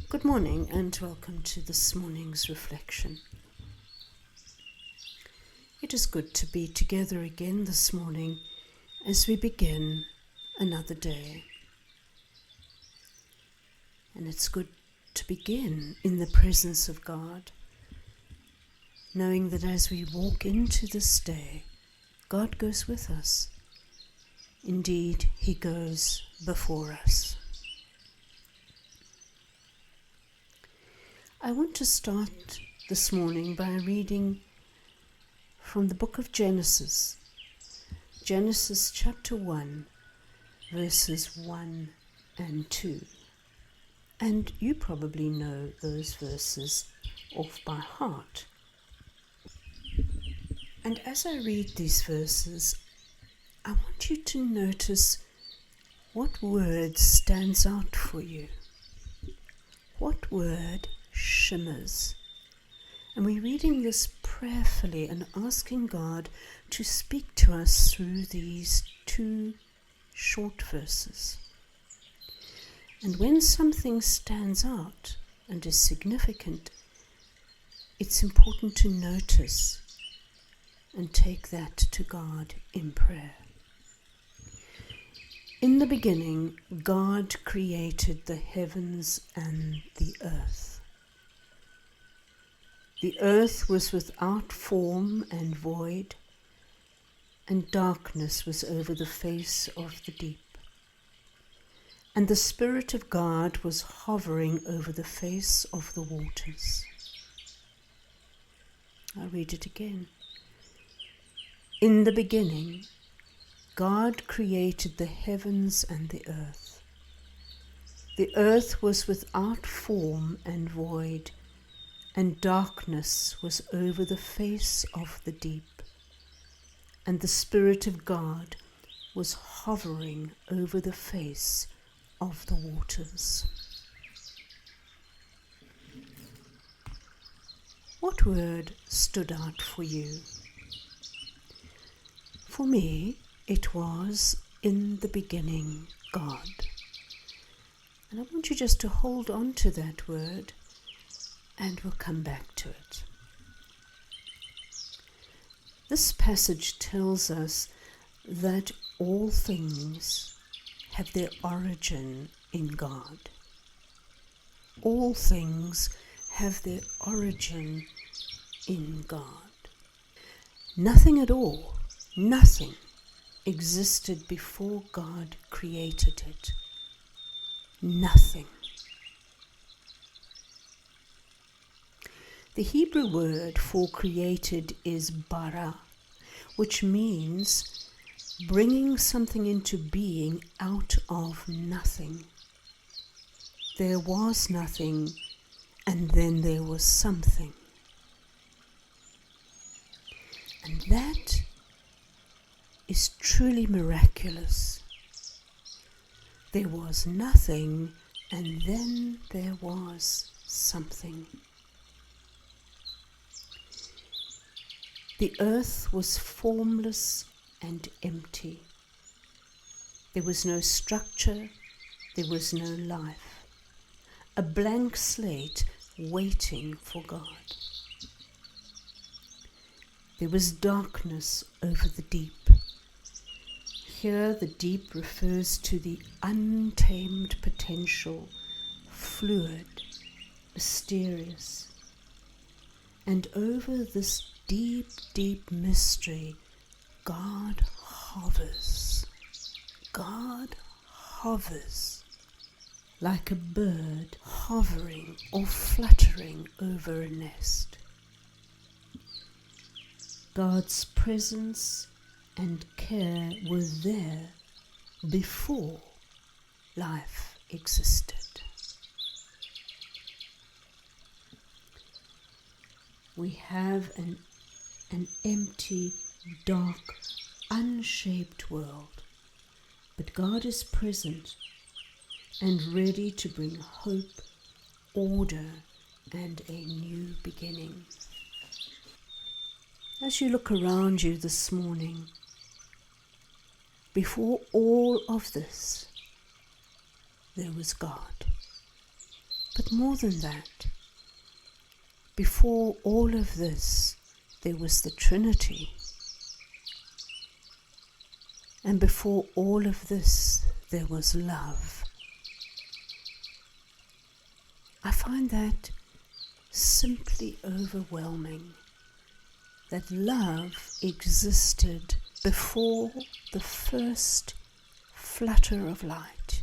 Good morning and welcome to this morning's reflection. It is good to be together again this morning as we begin another day. And it's good to begin in the presence of God, knowing that as we walk into this day, God goes with us. Indeed, He goes before us. I want to start this morning by reading from the book of Genesis, Genesis chapter 1, verses 1 and 2. And you probably know those verses off by heart. And as I read these verses, I want you to notice what word stands out for you. What word shimmers? And we're reading this prayerfully and asking God to speak to us through these two short verses. And when something stands out and is significant, it's important to notice and take that to God in prayer. In the beginning, God created the heavens and the earth. The earth was without form and void, and darkness was over the face of the deep. And the Spirit of God was hovering over the face of the waters. I'll read it again. In the beginning, God created the heavens and the earth. The earth was without form and void, and darkness was over the face of the deep. And the Spirit of God was hovering over the face of the waters. What word stood out for you? For me, it was in the beginning, God. And I want you just to hold on to that word, and we'll come back to it. This passage tells us that all things have their origin in God. All things have their origin in God. Nothing at all, nothing existed before God created it. Nothing. The Hebrew word for created is bara, which means bringing something into being out of nothing. There was nothing, and then there was something. And that is truly miraculous. There was nothing, and then there was something. The earth was formless and empty. There was no structure, there was no life. A blank slate waiting for God. There was darkness over the deep. Here the deep refers to the untamed potential, fluid, mysterious. And over this deep, deep mystery, God hovers. God hovers like a bird hovering or fluttering over a nest. God's presence and care were there before life existed. We have an empty, dark, unshaped world, but God is present and ready to bring hope, order, and a new beginning. As you look around you this morning, before all of this, there was God. But more than that, before all of this, there was the Trinity. And before all of this, there was love. I find that simply overwhelming, that love existed before the first flutter of light.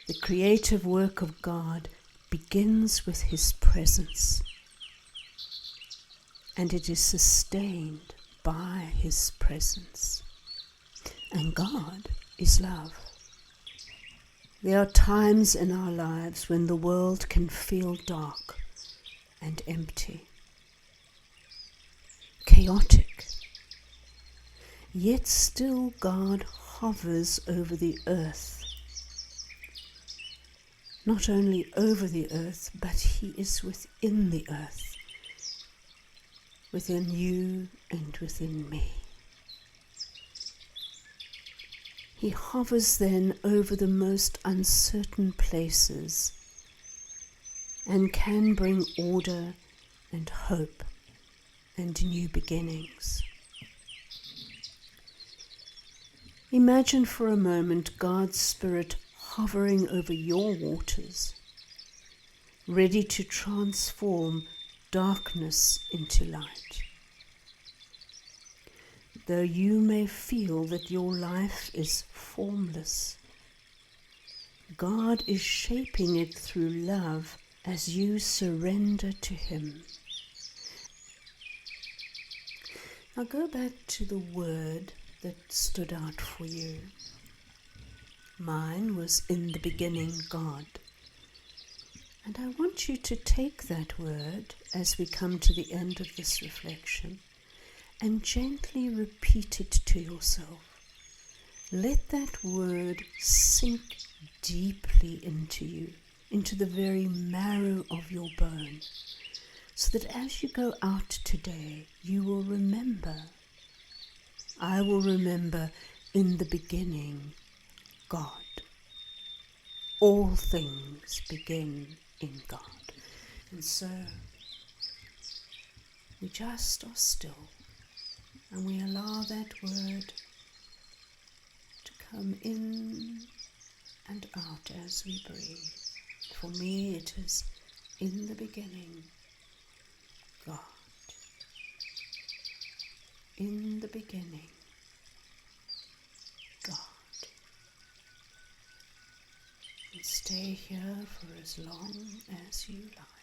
The creative work of God begins with His presence, and it is sustained by His presence. And God is love. There are times in our lives when the world can feel dark and empty, chaotic, yet still God hovers over the earth. Not only over the earth, but He is within the earth, within you and within me. He hovers then over the most uncertain places and can bring order and hope and new beginnings. Imagine for a moment God's Spirit hovering over your waters, ready to transform darkness into light. Though you may feel that your life is formless, God is shaping it through love as you surrender to Him. Now go back to the word that stood out for you. Mine was in the beginning, God. And I want you to take that word as we come to the end of this reflection and gently repeat it to yourself. Let that word sink deeply into you, into the very marrow of your bone, so that as you go out today, you will remember. I will remember in the beginning, God. All things begin in God. And so we just are still and we allow that word to come in and out as we breathe. For me it is in the beginning, God. In the beginning, God. And stay here for as long as you like.